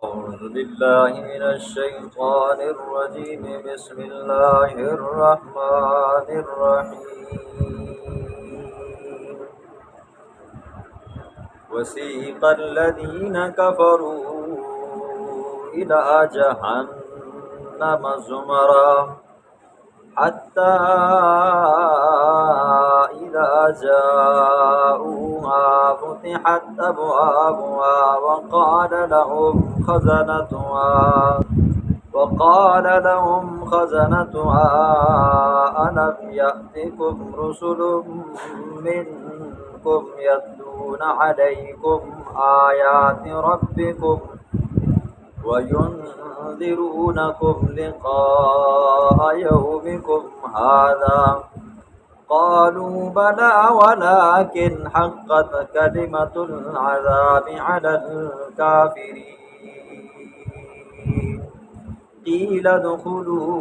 أعوذ بالله من الشيطان الرجيم. بسم الله الرحمن الرحيم. وسيق الذين كفروا إلى جهنم زمرا حتى إذا جاءوها فتحت أبوابها وقال لهم خزنتها ألم يأتكم رسل منكم يتلون عليكم آيات ربكم وينذرونكم لقاء يومكم هذا؟ قالوا بلى ولكن حقت كلمة العذاب على الكافرين. قيل ادخلوا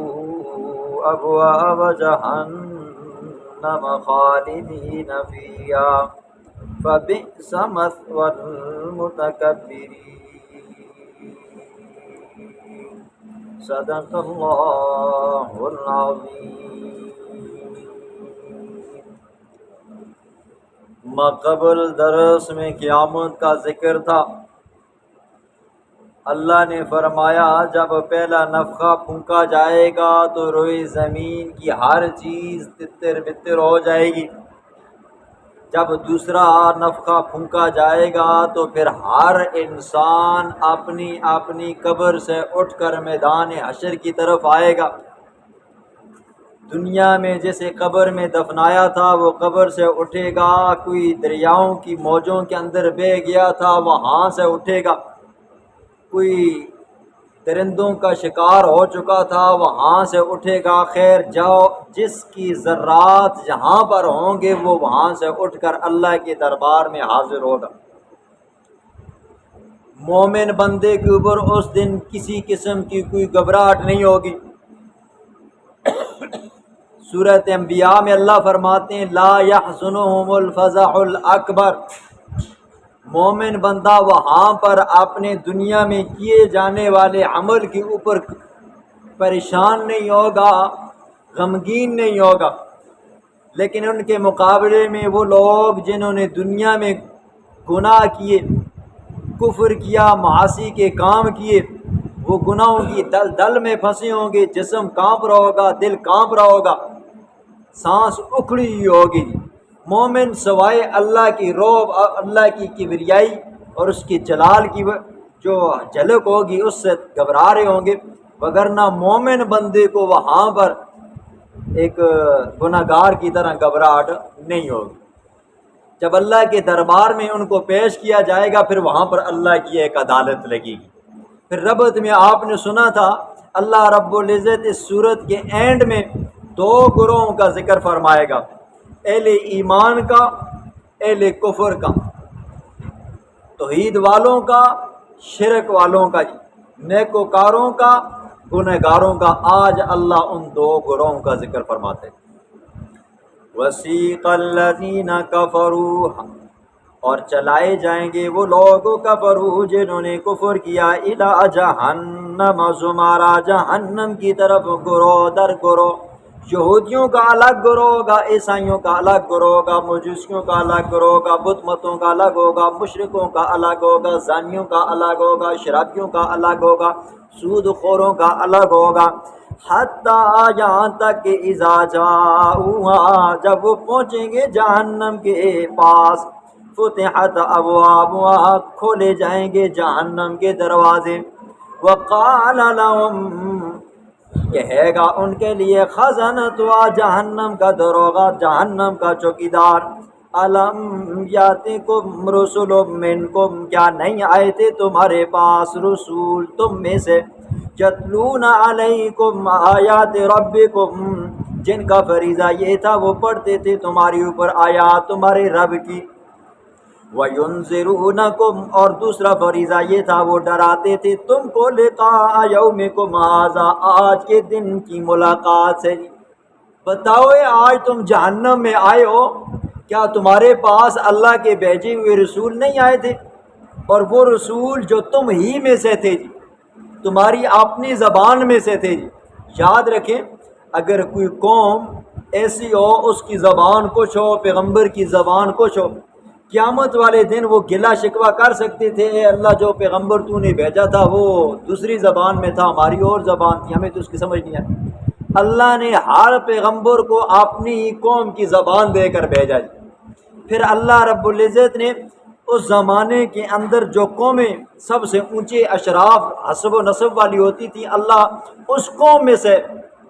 أبواب جهنم خالدين فيها فبئس مثوى المتكبرين. صدق اللہ العظیم. مقبل درس میں قیامت کا ذکر تھا. اللہ نے فرمایا جب پہلا نفخہ پھونکا جائے گا تو روئے زمین کی ہر چیز تتر بتر ہو جائے گی. جب دوسرا نفخہ پھونکا جائے گا تو پھر ہر انسان اپنی اپنی قبر سے اٹھ کر میدان حشر کی طرف آئے گا. دنیا میں جسے قبر میں دفنایا تھا وہ قبر سے اٹھے گا. کوئی دریاؤں کی موجوں کے اندر بہہ گیا تھا وہاں سے اٹھے گا. کوئی درندوں کا شکار ہو چکا تھا وہاں سے اٹھے گا. خیر جاؤ جس کی ذرات جہاں پر ہوں گے وہ وہاں سے اٹھ کر اللہ کے دربار میں حاضر ہوگا. مومن بندے کے اوپر اس دن کسی قسم کی کوئی گھبراہٹ نہیں ہوگی. سورۃ انبیاء میں اللہ فرماتے ہیں لا يحزنهم الفزع الاکبر. مومن بندہ وہاں پر اپنے دنیا میں کیے جانے والے عمل کے اوپر پریشان نہیں ہوگا، غمگین نہیں ہوگا. لیکن ان کے مقابلے میں وہ لوگ جنہوں نے دنیا میں گناہ کیے، کفر کیا، معاصی کے کام کیے، وہ گناہوں کی دل میں پھنسے ہوں گے. جسم کانپ رہا ہوگا، دل کانپ رہا ہوگا، سانس اکھڑی ہوئی ہوگی. مومن سوائے اللہ کی روب، اللہ کی کبریائی اور اس کی جلال کی جو جھلک ہوگی اس سے گھبرا رہے ہوں گے. وگرنہ مومن بندے کو وہاں پر ایک گناہگار کی طرح گھبراہٹ نہیں ہوگی. جب اللہ کے دربار میں ان کو پیش کیا جائے گا پھر وہاں پر اللہ کی ایک عدالت لگے گی. پھر ربط میں آپ نے سنا تھا اللہ رب العزت اس سورت کے اینڈ میں دو گروہوں کا ذکر فرمائے گا، اہل ایمان کا، اہل کفر کا، توحید والوں کا، شرک والوں کا، نیکوکاروں کا، گنہگاروں کا. آج اللہ ان دو گروہوں کا ذکر فرماتے ہیں. وسیق الذین کفروا، اور چلائے جائیں گے وہ لوگ کفروا جنہوں نے کفر کیا، الی جہنم زمرا، جہنم کی طرف گروہ در گروہ. یہودیوں کا الگ گروہ ہوگا، عیسائیوں کا الگ گروہ ہوگا، مجوسیوں کا الگ گروہ ہوگا، بت متوں کا الگ ہوگا، مشرکوں کا الگ ہوگا، زانیوں کا الگ ہوگا، شرابیوں کا الگ ہوگا، سود خوروں کا الگ ہوگا. حتیٰ یہاں تک کہ اذا جاؤہا، جب وہ پہنچیں گے جہنم کے پاس، فتحت ابوابہا، کھولے جائیں گے جہنم کے دروازے. وقال لهم، کہے گا ان کے لیے، خزنتها، جہنم کا دروغہ، جہنم کا چوکیدار، الم یاتکم رسل منکم، کیا نہیں آئے تھے تمہارے پاس رسول تم میں سے، یتلون علیکم آیات ربکم، جن کا فریضہ یہ تھا وہ پڑھتے تھے تمہاری اوپر آیات تمہارے رب کی. وَيُنذِرُونَكُمْ، اور دوسرا فریضہ یہ تھا وہ ڈراتے تھے تم کو، لقاء یومکم ھذا، آج کے دن کی ملاقات سے. بتاؤ آج تم جہنم میں آئے ہو، کیا تمہارے پاس اللہ کے بھیجے ہوئے رسول نہیں آئے تھے؟ اور وہ رسول جو تم ہی میں سے تھے جی، تمہاری اپنی زبان میں سے تھے جی۔ یاد رکھیں، اگر کوئی قوم ایسی ہو اس کی زبان کچھ ہو، پیغمبر کی زبان کچھ ہو، قیامت والے دن وہ گلا شکوہ کر سکتے تھے، اے اللہ جو پیغمبر تو نے بھیجا تھا وہ دوسری زبان میں تھا، ہماری اور زبان تھی، ہمیں تو اس کی سمجھ نہیں آئی۔ اللہ نے ہر پیغمبر کو اپنی قوم کی زبان دے کر بھیجا جی۔ پھر اللہ رب العزت نے اس زمانے کے اندر جو قومیں سب سے اونچے اشراف حسب و نسب والی ہوتی تھی، اللہ اس قوم میں سے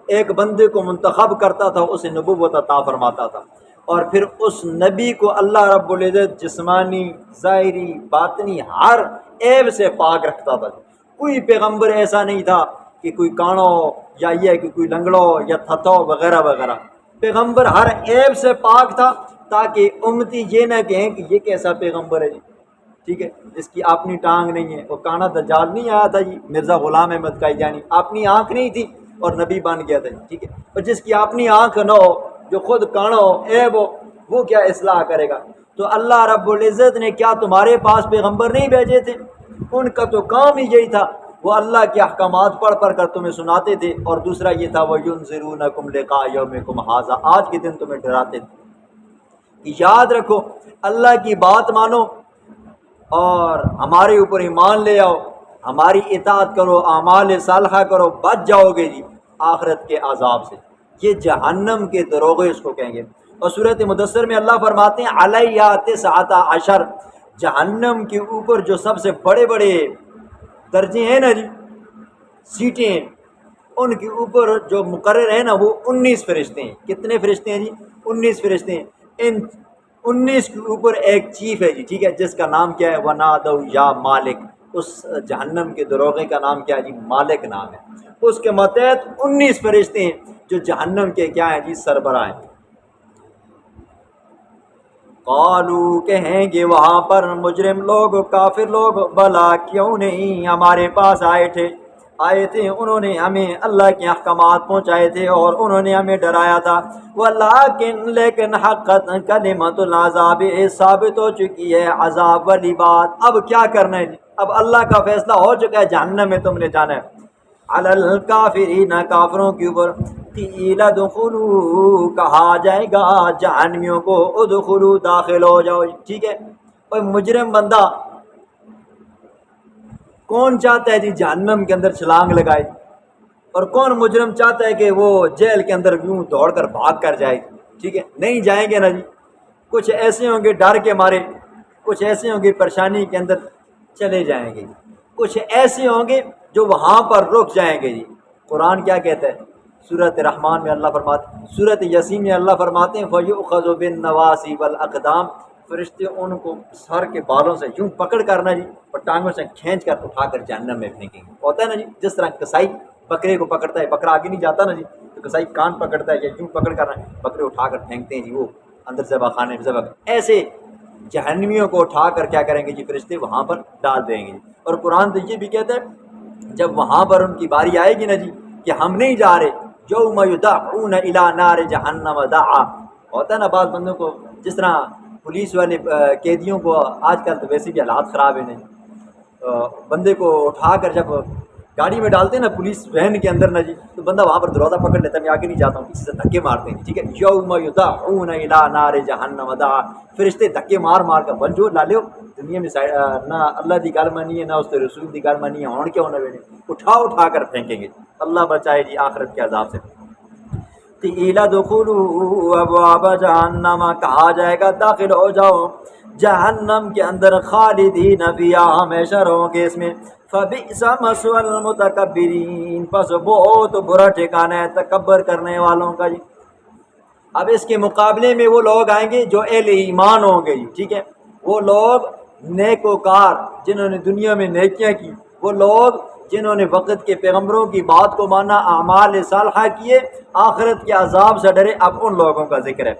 ایک بندے کو منتخب کرتا تھا، اسے نبوت عطا فرماتا تھا، اور پھر اس نبی کو اللہ رب العزت جسمانی، ظاہری، باطنی ہر عیب سے پاک رکھتا تھا۔ کوئی پیغمبر ایسا نہیں تھا کہ کوئی کانو یا یہ کہ کوئی لنگڑو یا تھتو وغیرہ وغیرہ، پیغمبر ہر عیب سے پاک تھا، تاکہ امتی یہ نہ کہیں کہ یہ کیسا پیغمبر ہے جی، ٹھیک ہے، جس کی اپنی ٹانگ نہیں ہے۔ وہ کانا دجال نہیں آیا تھا جی، مرزا غلام احمد قادیانی، اپنی آنکھ نہیں تھی اور نبی بن گیا تھا جی، ٹھیک ہے، اور جس کی اپنی آنکھ نہ ہو، جو خود کانا ہو، عیب ہو، وہ کیا اصلاح کرے گا؟ تو اللہ رب العزت نے کیا تمہارے پاس پیغمبر نہیں بھیجے تھے؟ ان کا تو کام ہی یہی تھا، وہ اللہ کے احکامات پڑھ پڑھ کر تمہیں سناتے تھے، اور دوسرا یہ تھا وَيُنذِرُونَكُمْ لِقَاءَ يَوْمِكُمْ هَٰذَا، آج کے دن تمہیں ڈراتے تھے۔ یاد رکھو، اللہ کی بات مانو اور ہمارے اوپر ایمان لے آؤ، ہماری اطاعت کرو، اعمال صالحہ کرو، بچ جاؤ گے جی آخرت کے عذاب سے۔ یہ جہنم کے دروغے اس کو کہیں گے۔ اور صورت مدثر میں اللہ فرماتے ہیں علیہ 19، جہنم کے اوپر جو سب سے بڑے بڑے درجے ہیں نا جی، سیٹیں ہیں، ان کے اوپر جو مقرر ہیں نا وہ 19 فرشتے ہیں۔ کتنے فرشتے ہیں جی؟ 19 فرشتے ہیں۔ ان 19 کے اوپر ایک چیف ہے جی، ٹھیک ہے، جس کا نام کیا ہے؟ وَنَادَوْا یا مالک۔ اس جہنم کے دروغے کا نام کیا ہے جی؟ مالک نام ہے۔ اس کے ماتحت 19 فرشتے ہیں جو جہنم کے کیا ہیں جی؟ سربراہ ہیں۔ قالو، کہیں گے وہاں پر مجرم لوگ، کافر لوگ، بلا کیوں نہیں، ہمارے پاس آئے تھے، انہوں نے ہمیں اللہ کے احکامات پہنچائے تھے اور انہوں نے ہمیں ڈرایا تھا، لیکن حقت کلمۃ العذاب، ثابت ہو چکی ہے عذاب والی بات۔ اب کیا کرنا ہے جی؟ اب اللہ کا فیصلہ ہو چکا ہے، جہنم میں تم نے جانا ہے۔ علی الکافرین، کافروں کے اوپر، قیل ادخلوا، کہا جائے گا جہنمیوں کو، ادخلوا، داخل ہو جاؤ، ٹھیک ہے۔ اور مجرم بندہ کون چاہتا ہے جی جہنم کے اندر چھلانگ لگائے؟ اور کون مجرم چاہتا ہے کہ وہ جیل کے اندر یوں دوڑ کر بھاگ کر جائے؟ ٹھیک ہے، نہیں جائیں گے نا جی۔ کچھ ایسے ہوں گے ڈر کے مارے، کچھ ایسے ہوں گے پریشانی کے اندر چلے جائیں گے، کچھ ایسے ہوں گے جو وہاں پر رک جائیں گے جی۔ قرآن کیا کہتا ہے؟ سورۃ رحمان میں اللہ فرماتے، سورۃ یاسین میں اللہ فرماتے ہیں فَيُؤْخَذُ بِالنَّوَاصِي وَالْأَقْدَامِ، فرشتے ان کو سر کے بالوں سے یوں پکڑ کرنا جی، اور ٹانگوں سے کھینچ کر اٹھا کر جہنم میں پھینکیں گے۔ ہوتا ہے نا جی، جس طرح کسائی بکرے کو پکڑتا ہے، بکرا آگے نہیں جاتا نا جی، تو کسائی کان پکڑتا ہے یا یوں پکڑ کر بکرے اٹھا کر پھینکتے ہیں جی، وہ اندر ذبح خانے میں ذبح، ایسے جہنمیوں کو اٹھا کر کیا کریں گے جی؟ فرشتے وہاں پر ڈال دیں گے۔ اور قرآن تو یہ بھی کہتا ہے جب وہاں پر ان کی باری آئے گی نا جی کہ ہم نہیں جا رہے، یوم یدعون الی نار جہنم دعا، ہوتا ہے نا بعض بندوں کو، جس طرح پولیس والے قیدیوں کو، آج کل تو ویسے بھی حالات خراب ہیں نہیں، بندے کو اٹھا کر جب گاڑی میں ڈالتے ہیں نا پولیس وین کے اندر نا جی، تو بندہ وہاں پر دروازہ پکڑ لیتا ہے، میں آگے نہیں جاتا ہوں، کسی سے دھکے مارتے ہیں، ٹھیک ہے، یوم یدعون الی نار جہنم دعا، فرشتے دھکے مار مار کر بن جو لالو دنیا میں نہ اللہ دی گل منی ہے نہ اس کے رسول دی گل منی ہے، ہون کیوں نہ وینے اٹھا کر پھینکیں گے۔ اللہ بچائے جی آخرت کے عذاب سے۔ قیل ادخلوا ابواب جہنم، کہا جائے گا داخل ہو جاؤ جہنم کے اندر، خالدین فیہا، ہمیشہ رہو گے اس میں، فبئس مثوى المتکبرین، پس بہت برا ٹھکانہ ہے تکبر کرنے والوں کا جی۔ اب اس کے مقابلے میں وہ لوگ آئیں گے جو اہل ایمان ہوں گے جی، ٹھیک ہے، وہ لوگ نیکوکار جنہوں نے دنیا میں نیکیاں کی، وہ لوگ جنہوں نے وقت کے پیغمبروں کی بات کو مانا، اعمال صالحہ کیے، آخرت کے عذاب سے ڈرے، اب ان لوگوں کا ذکر ہے۔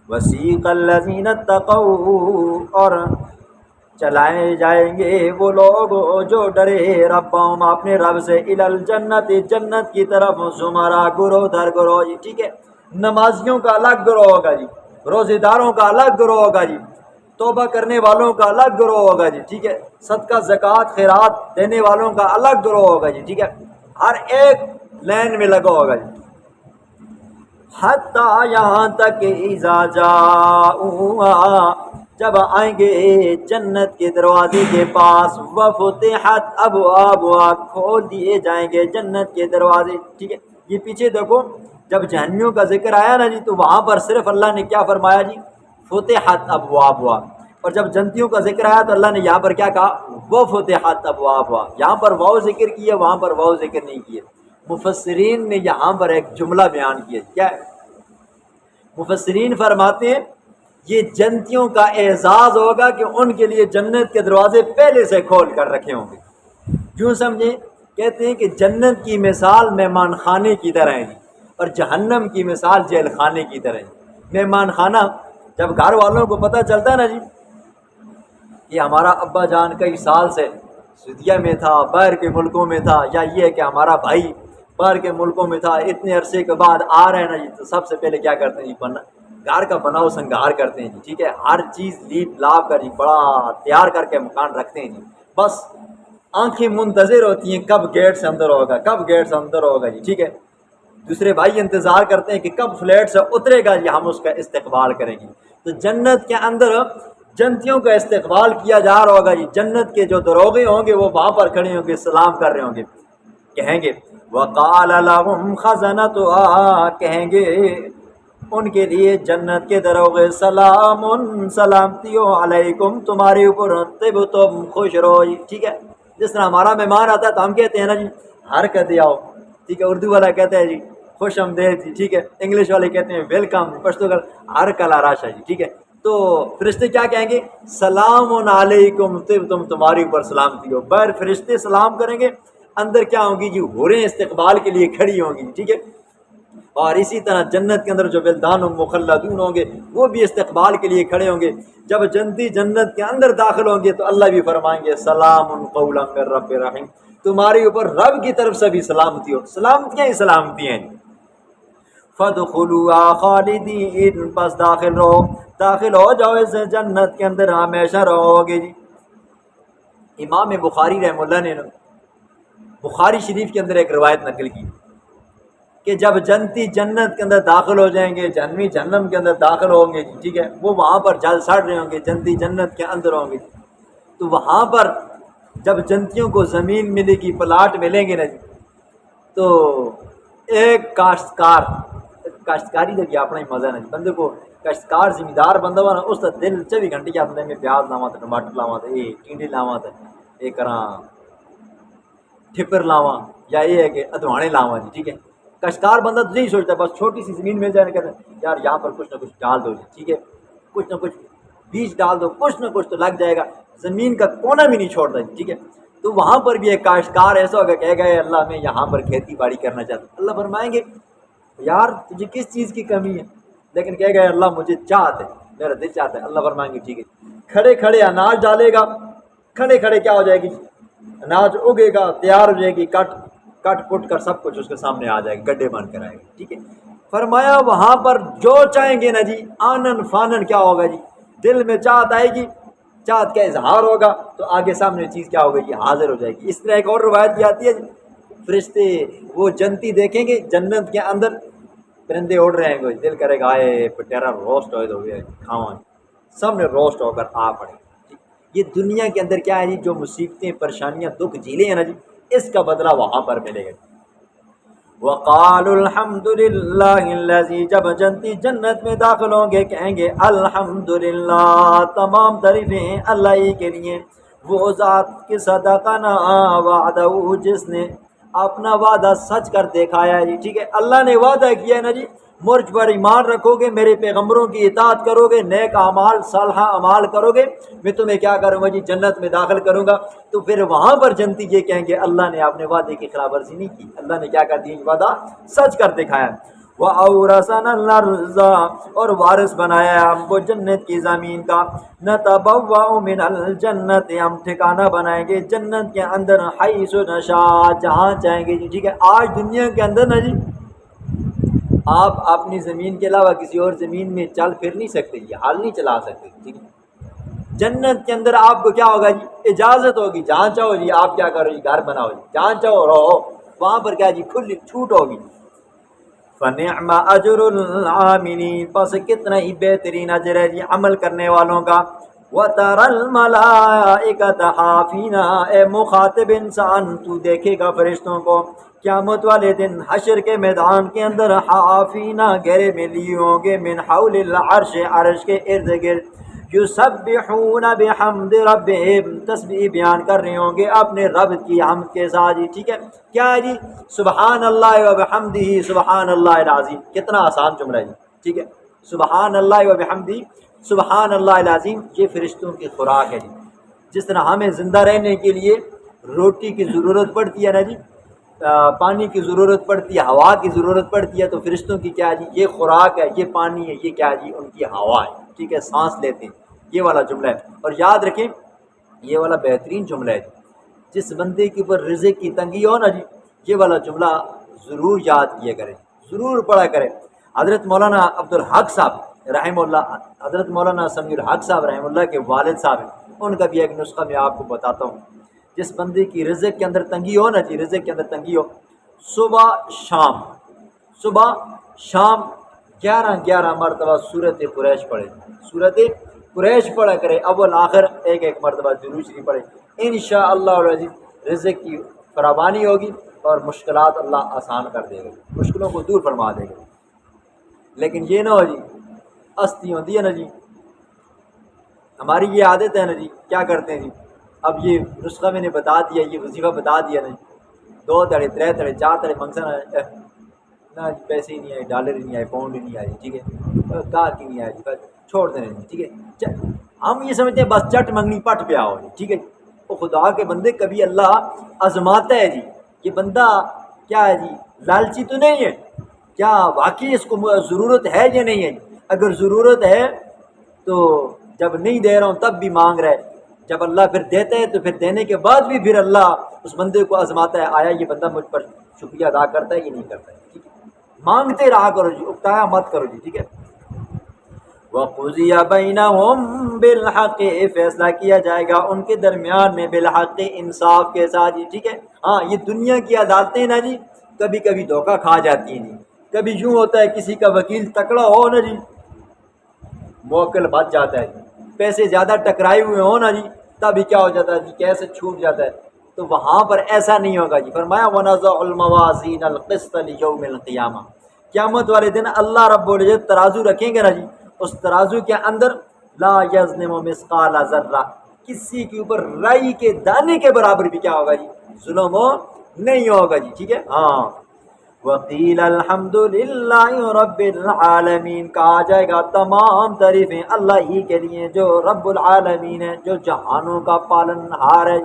وسیق الذین اتقوا، اور چلائے جائیں گے وہ لوگ جو ڈرے ربہم، اپنے رب سے، الی الجنت، جنت کی طرف، زمرہ، گروہ در گروہ جی، ٹھیک ہے، نمازیوں کا الگ گروہ ہوگا جی، روزے داروں کا الگ گروہ ہوگا جی، توبہ کرنے والوں کا الگ گروہ ہوگا جی، ٹھیک ہے، صدقہ زکوٰۃ خیرات دینے والوں کا الگ گروہ ہوگا جی، ٹھیک ہے، ہر ایک لائن میں لگا ہوگا جی، حتیٰ یہاں تک کہ اذا جاؤہا جب آئیں گے جنت کے دروازے کے پاس، وفتحت ابوابہا کھول دیے جائیں گے جنت کے دروازے، ٹھیک ہے۔ یہ پیچھے دیکھو جب جہنمیوں کا ذکر آیا نا جی تو وہاں پر صرف اللہ نے کیا فرمایا جی، فتحت ابوابہا، اور جب جنتیوں کا ذکر آیا تو اللہ نے یہاں پر کیا کہا، وفتحت ابوابہا، یہاں پر واو ذکر کیا، وہاں پر واو ذکر نہیں کیا۔ مفسرین نے یہاں پر ایک جملہ بیان کیا، کیا ہے؟ مفسرین فرماتے ہیں یہ جنتیوں کا اعزاز ہوگا کہ ان کے لیے جنت کے دروازے پہلے سے کھول کر رکھے ہوں گے۔ یوں سمجھیں، کہتے ہیں کہ جنت کی مثال مہمان خانے کی طرح ہے اور جہنم کی مثال جیل خانے کی طرح ہے۔ مہمان خانہ جب گھر والوں کو پتہ چلتا ہے نا جی کہ ہمارا ابا جان کئی سال سے سعودیہ میں تھا، باہر کے ملکوں میں تھا، یا یہ ہے کہ ہمارا بھائی باہر کے ملکوں میں تھا، اتنے عرصے کے بعد آ رہے ہیں نا جی، تو سب سے پہلے کیا کرتے ہیں جی، گھر کا بناؤ سنگار کرتے ہیں جی، ٹھیک ہے، ہر چیز لیپ لاپ کر جی بڑا تیار کر کے مکان رکھتے ہیں جی، بس آنکھیں منتظر ہوتی ہیں کب گیٹ سے اندر ہوگا، کب گیٹ سے اندر ہوگا جی، ٹھیک ہے۔ دوسرے بھائی انتظار کرتے ہیں کہ کب فلیٹ سے اترے گا جی، ہم اس کا استقبال کریں گے۔ تو جنت کے اندر جنتیوں کا استقبال کیا جا رہا ہوگا جی، جنت کے جو دروغے ہوں گے وہ وہاں پر کھڑے ہوں گے، سلام کر رہے ہوں گے، کہیں گے وقال لهم خزنتها، کہیں گے ان کے لیے جنت کے دروغے سلام، سلامتی ہو علیکم، تمہارے اوپر، طبتم، خوش رہو، ٹھیک ہے۔ جس طرح ہمارا مہمان آتا ہے تو ہم کہتے ہیں نا جی حرکت آؤ، ٹھیک ہے، اردو والا کہتا ہے جی خوش آمدید جی، ٹھیک ہے، انگلش والے کہتے ہیں ویلکم، پشتو کا ہر کلا راشا جی، ٹھیک ہے۔ تو فرشتے کیا کہیں گے، سلام علیکم طبتم، تمہارے اوپر سلامتی ہو۔ باہر فرشتے سلام کریں گے، اندر کیا ہوں گی جی، حوریں استقبال کے لیے کھڑی ہوں گی، ٹھیک ہے۔ اور اسی طرح جنت کے اندر جو ولدان مخلدون ہوں گے وہ بھی استقبال کے لیے کھڑے ہوں گے۔ جب جنتی جنت کے اندر داخل ہوں گے تو اللہ بھی فرمائیں گے سلام قولا من رب رحیم، تمہارے اوپر رب کی طرف سے بھی سلامتی ہو، سلامتیاں ہی سلامتیاں ہیں۔ فادخلوا خالدین، پس داخل ہو جاؤ اس جنت کے اندر، ہمیشہ رہو گے جی۔ امام بخاری رحمہ اللہ نے بخاری شریف کے اندر ایک روایت نقل کی کہ جب جنتی جنت کے اندر داخل ہو جائیں گے، جہنمی جہنم کے اندر داخل ہوں گے، ٹھیک ہے، وہ وہاں پر جل سڑ رہے ہوں گے، جنتی جنت کے اندر ہوں گے، تو وہاں پر جب جنتیوں کو زمین ملے گی، پلاٹ ملیں گے نا جی، تو ایک کاشتکاری دیکھیے اپنا ہی مزہ نا جی، بندے کو کاشتکار زمیندار بندہ ہوا نا، اس کا دل 24 گھنٹے کے اپنے میں پیاز لاوا تھا، ٹماٹر لاوا تھا، یہ ٹینڈے لاوا تھا، یہ کراں ٹھپر لاواں، یا یہ ہے کہ ادوانے لاواں جی، ٹھیک ہے۔ کاشتکار بندہ تو یہی سوچتا ہے بس چھوٹی سی زمین مل جائے، کہتے ہیں یار یہاں پر کچھ نہ کچھ ڈال دو جی، ٹھیک ہے، کچھ نہ کچھ بیج ڈال دو، کچھ نہ کچھ تو لگ جائے گا، زمین کا کونا بھی نہیں چھوڑتا جی، ٹھیک ہے۔ تو وہاں پر بھی ایک کاشتکار ایسا ہوگا کہے گا اے اللہ میں یہاں پر کھیتی باڑی کرنا چاہتا ہوں، اللہ فرمائیں گے یار تجھے کس چیز کی کمی ہے، لیکن کہے گا اللہ مجھے چاہت ہے، میرا دل چاہتا ہے، اللہ فرمائیں گے ٹھیک ہے، کھڑے کھڑے اناج ڈالے گا، کھڑے کھڑے کیا ہو جائے گی، اناج اگے گا، تیار ہو جائے گی، کٹ پٹ کر سب کچھ اس کے سامنے آ جائے گا، گڈھے بن کر آئے گا، ٹھیک ہے۔ فرمایا وہاں پر جو چاہیں گے نا جی، آنن فانن کیا ہوگا جی، دل میں چاہت آئے گی، چاہت کا اظہار ہوگا تو آگے سامنے چیز کیا ہوگی، حاضر ہو جائے گی۔ اس طرح ایک اور روایت بھی آتی ہے جی، فرشتے وہ جنتی دیکھیں گے جنت کے اندر پرندے اڑ رہے ہیں، دل کرے گا آئے پٹیرا روسٹ ہو گیا کھاواں، سب نے روسٹ ہو کر آ پڑے۔ یہ دنیا کے اندر کیا ہے جی، جو مصیبتیں پریشانیاں دکھ جھیلیں ہیں نا جی، اس کا بدلہ وہاں پر ملے گا۔ وقالوا الحمد للہ الذی، جب جنتی جنت میں داخل ہوں گے کہیں گے الحمدللہ، تمام تعریفیں اللہ ہی کے لیے، وہ ذات کے صدقنا وعدہ، جس نے اپنا وعدہ سچ کر دکھایا جی، ٹھیک ہے۔ اللہ نے وعدہ کیا ہے نا جی، مجھ پر ایمان رکھو گے، میرے پیغمبروں کی اطاعت کرو گے، نیک اعمال صالحہ اعمال کرو گے، میں تمہیں کیا کروں گا جی، جنت میں داخل کروں گا۔ تو پھر وہاں پر جنتی یہ کہیں گے اللہ نے اپنے وعدے کی خلاف ورزی نہیں کی، اللہ نے کیا کر دیا، وعدہ سچ کر دکھایا۔ وَأَوْرَثَنَا الْأَرْضَ، اور وارث بنایا ہے ہم کو جنت کی زمین کا، نَتَبَوَّأُ مِنَ الْجَنَّةِ، ہم ٹھکانہ بنائیں گے جنت کے اندر، حیث نشاء، جہاں چاہیں گے جی، ٹھیک ہے۔ آج دنیا کے اندر نا جی آپ اپنی زمین کے علاوہ کسی اور زمین میں چل پھر نہیں سکتے، یہ حال نہیں چلا سکتے، ٹھیک ہے۔ جنت کے اندر آپ کو کیا ہوگا جی؟ اجازت ہوگی، جہاں چاہو جی آپ کیا کرو جی گھر بناؤ جی، جہاں چاہو رہو، وہاں پر کیا جی کھلی چھوٹ ہوگی۔ فنعم اجر العاملین، پس کتنا ہی بہترین اجر ہے جی عمل کرنے والوں کا۔ وَتَرَى الْمَلَائِكَةَ حَافِينَ، اے مخاطب انسان تو دیکھے گا فرشتوں کو قیامت والے دن حشر کے میدان کے اندر حافینہ گھیرے میں لیے ہوں گے، من حول العرش، عرش کے ارد گرد، یسبحون بحمد ربہم، تسبیح بیان کر رہے ہوں گے اپنے رب کی حمد کے ساتھ جی، ٹھیک ہے کیا ہے جی؟ سبحان اللہ و بحمدہ سبحان اللہ العظیم، کتنا آسان جملہ ہے جی، ٹھیک ہے سبحان اللہ و بحمدہ سبحان اللہ العظیم، یہ فرشتوں کی خوراک ہے جی۔ جس طرح ہمیں زندہ رہنے کے لیے روٹی کی ضرورت پڑتی ہے نا جی، پانی کی ضرورت پڑتی ہے، ہوا کی ضرورت پڑتی ہے، تو فرشتوں کی کیا ہے جی؟ یہ خوراک ہے، یہ پانی ہے، یہ کیا ہے جی؟ ان کی ہوا ہے، ٹھیک ہے سانس لیتے ہیں، یہ والا جملہ ہے۔ اور یاد رکھیں یہ والا بہترین جملہ ہے جی، جس بندے کے اوپر رزق کی تنگی ہو نا جی، یہ والا جملہ ضرور یاد کیا کریں، ضرور پڑھا کریں۔ حضرت مولانا عبدالحق صاحب رحمہ اللہ، حضرت مولانا سمیع الحق صاحب رحمہ اللہ کے والد صاحب ہیں، ان کا بھی ایک نسخہ میں آپ کو بتاتا ہوں۔ جس بندے کی رزق کے اندر تنگی ہو نا جی، رزق کے اندر تنگی ہو، صبح شام 11 مرتبہ سورت قریش پڑھے، سورت قریش پڑھا کرے، اول آخر ایک مرتبہ ضرور شریف پڑھے، انشاءاللہ العزیز رزق کی فراوانی ہوگی اور مشکلات اللہ آسان کر دے گا، مشکلوں کو دور فرما دے گا۔ لیکن یہ نہ ہو جی ہستی ہوتی ہے نا جی، ہماری یہ عادت ہے نا جی، کیا کرتے ہیں جی، اب یہ نسخہ میں نے بتا دیا، یہ وظیفہ بتا دیا نا جی، 2 تڑے 3 تڑے 4 تڑے منگسا نہ جی، پیسے ہی نہیں آئے، ڈالر ہی نہیں آئے، پاؤنڈ ہی نہیں آئے، ٹھیک ہے کار کی نہیں آئے جی، بس چھوڑ دینے جی، ٹھیک ہے۔ ہم یہ سمجھتے ہیں بس چٹ منگنی پٹ پہ آؤ جی، ٹھیک ہے۔ وہ خدا کے بندے کبھی اللہ آزماتا ہے جی، یہ بندہ کیا ہے جی لالچی تو نہیں ہے، کیا واقعی اس کو ضرورت ہے یا نہیں ہے؟ اگر ضرورت ہے تو جب نہیں دے رہا ہوں تب بھی مانگ رہا ہے، جب اللہ پھر دیتا ہے تو پھر دینے کے بعد بھی پھر اللہ اس بندے کو آزماتا ہے، آیا یہ بندہ مجھ پر شکریہ ادا کرتا ہے کہ نہیں کرتا ہے، ٹھیک ہے۔ مانگتے رہا کرو جی، اکتایا مت کرو جی، ٹھیک ہے۔ وَقُضِيَ بَيْنَهُمْ بِالْحَقِّ، فیصلہ کیا جائے گا ان کے درمیان میں بالحق، انصاف کے ساتھ جی، ٹھیک ہے۔ ہاں یہ دنیا کی عدالتیں نا جی کبھی کبھی دھوکہ کھا جاتی ہیں جی، کبھی یوں ہوتا ہے کسی کا وکیل تکڑا ہو نا جی، موکل بچ جاتا ہے جی، پیسے زیادہ ٹکرائے ہوئے ہوں نا جی، تبھی کیا ہو جاتا ہے جی کیسے چھوٹ جاتا ہے، تو وہاں پر ایسا نہیں ہوگا جی۔ فرمایا وَنَضَعُ الْمَوَازِينَ الْقِسْطَ لِيَوْمِ الْقِيَامَةِ، قیامت والے دن اللہ رب العزت ترازو رکھیں گے نا جی، اس ترازو کے اندر لا یظلم مثقال ذرہ، کسی کے اوپر رائی کے دانے کے برابر بھی کیا ہوگا جی ظلم ہو نہیں ہوگا جی، ٹھیک ہے ہاں۔ وقیل الحمد للہ رب العالمین، کہا جائے گا تمام تعریفیں اللہ ہی کے لیے جو رب العالمین ہے، جو جہانوں کا پالن ہار ہے۔